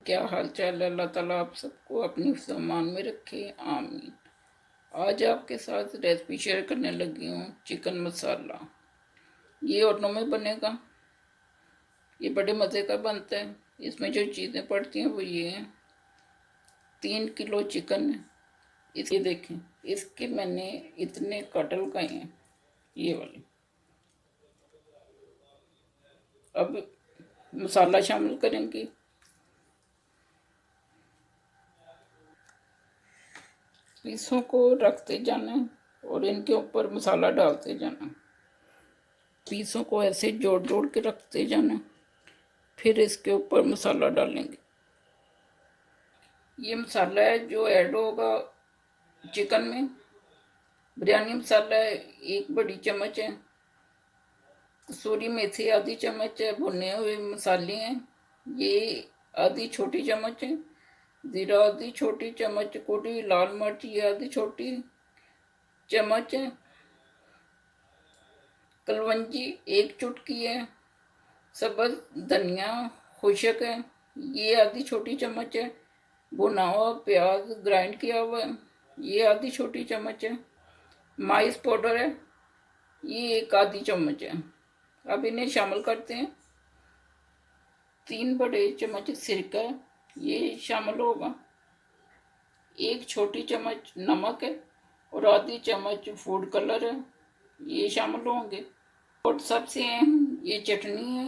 क्या हाल चाल है। अल्लाह ताला आप सबको अपनी सामान में रखे, आमीन। आज आपके साथ रेसिपी शेयर करने लगी हूँ चिकन मसाला। ये ओटो में बनेगा। ये बड़े मज़े का बनता है। इसमें जो चीज़ें पड़ती हैं वो ये हैं। 3 किलो चिकन है। इसे देखें, इसके मैंने इतने कटल लगाए हैं, ये वाले। अब मसाला शामिल करेंगे। पीसों को रखते जाना और इनके ऊपर मसाला डालते जाना। पीसों को ऐसे जोड़ जोड़ के रखते जाना, फिर इसके ऊपर मसाला डालेंगे। ये मसाला है जो ऐड होगा चिकन में। बिरयानी मसाला है, 1 बड़ी चम्मच है। कसूरी मेथी आधी चम्मच है। भुने हुए मसाले हैं ये आधी छोटी चम्मच है। जीरा आधी छोटी चम्मच कुटी। लाल मिर्च ये आधी छोटी चम्मच है। कलवंजी 1 चुटकी है। सब्ज धनिया खुशक है, ये आधी छोटी चम्मच है। भुना हुआ प्याज ग्राइंड किया हुआ है, ये आधी छोटी चम्मच है। माइस पाउडर है, ये 1 आधी चम्मच है। अब इन्हें शामिल करते हैं। 3 बड़े चम्मच सिरका, ये शामिल होगा। 1 छोटी चम्मच नमक है और आधी चम्मच फूड कलर है, ये शामिल होंगे। और सबसे अहम ये चटनी है,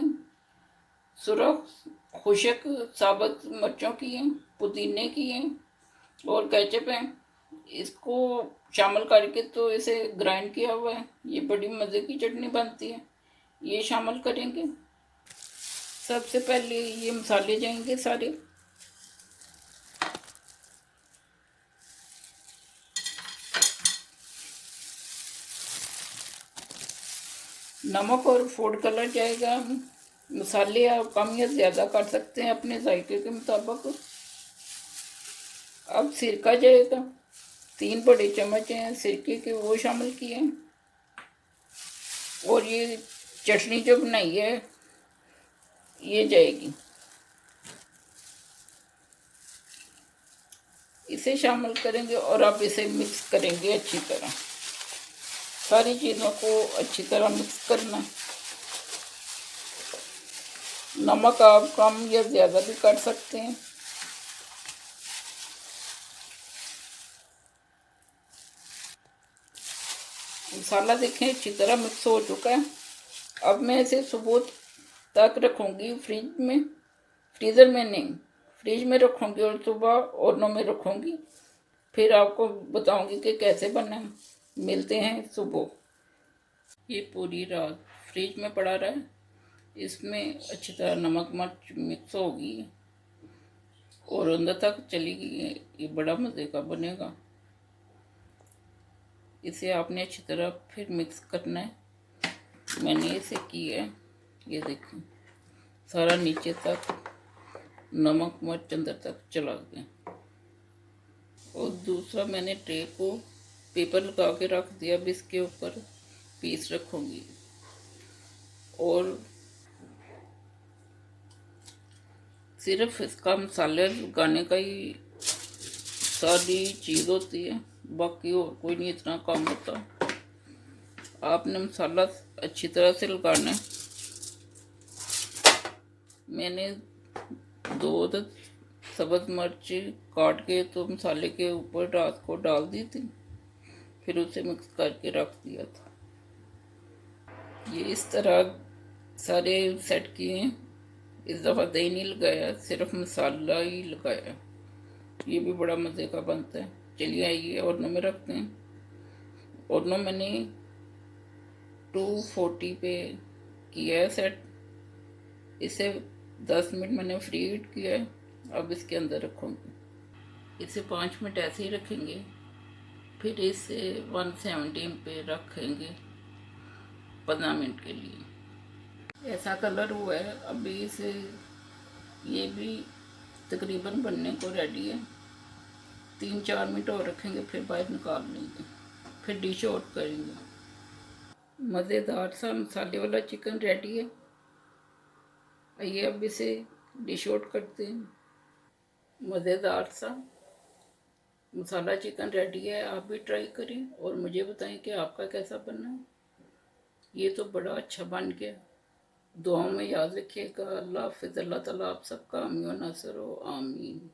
सुरख खुशक साबुत मिर्चों की है, पुदीने की है और केचप है। इसको शामिल करके तो इसे ग्राइंड किया हुआ है, ये बड़ी मज़े की चटनी बनती है। ये शामिल करेंगे। सबसे पहले ये मसाले जाएंगे सारे। नमक और फूड कलर जाएगा। मसाले आप कम या ज़्यादा कर सकते हैं अपने जायके के मुताबिक। अब सिरका जाएगा, 3 बड़े चम्मच हैं सिरके के, वो शामिल किए। और ये चटनी जो बनाई है ये जाएगी, इसे शामिल करेंगे और अब इसे मिक्स करेंगे अच्छी तरह। सारी चीज़ों को अच्छी तरह मिक्स करना। नमक आप कम या ज़्यादा भी कर सकते हैं। मसाला देखें अच्छी तरह मिक्स हो चुका है। अब मैं इसे सुबह तक रखूँगी फ्रिज में। फ्रीज़र में नहीं, फ्रिज में रखूँगी और सुबह ओवन में रखूँगी। फिर आपको बताऊँगी कि कैसे बना। मिलते हैं सुबह। ये पूरी रात फ्रिज में पड़ा रहा है। इसमें अच्छी तरह नमक मिर्च मिक्स होगी और अंदर तक चली गई। ये बड़ा मज़े का बनेगा। इसे आपने अच्छी तरह फिर मिक्स करना है। मैंने इसे किया है, ये देखें सारा नीचे तक नमक मिर्च अंदर तक चला गया। और दूसरा मैंने ट्रे को पेपर लगा के रख दिया। अब इसके ऊपर पीस रखूँगी और सिर्फ इसका मसाले लगाने का ही सारी चीज़ होती है, बाकी और कोई नहीं इतना काम होता। आपने मसाला अच्छी तरह से लगाना है। मैंने 2 सब्ज़ मिर्च काट के तो मसाले के ऊपर रात को डाल दी थी, फिर उसे मिक्स करके रख दिया था। ये इस तरह सारे सेट किए हैं। इस दफ़ा दही नहीं लगाया, सिर्फ मसाला ही लगाया। ये भी बड़ा मज़े का बनता है। चलिए आइए ओवन में रखते हैं। ओवन मैंने 240 पे किया है सेट। इसे 10 मिनट मैंने फ्री हीट किया है। अब इसके अंदर रखूँगी। इसे 5 मिनट ऐसे ही रखेंगे, फिर इसे 170 पे रखेंगे 15 मिनट के लिए। ऐसा कलर हुआ है। अभी इसे ये भी तकरीबन बनने को रेडी है। 3-4 मिनट और रखेंगे, फिर बाहर निकाल लेंगे, फिर डिश आउट करेंगे। मज़ेदार सा मसाले वाला चिकन रेडी है। आइए अब इसे डिश आउट करते हैं। मज़ेदार सा मसाला चिकन रेडी है। आप भी ट्राई करें और मुझे बताएं कि आपका कैसा बना। ये तो बड़ा अच्छा बन गया। दुआओं में याद रखिएगा। अल्लाह हाफिज़। अल्लाह ताला आप सबका आमीन नासर हो। आमीन।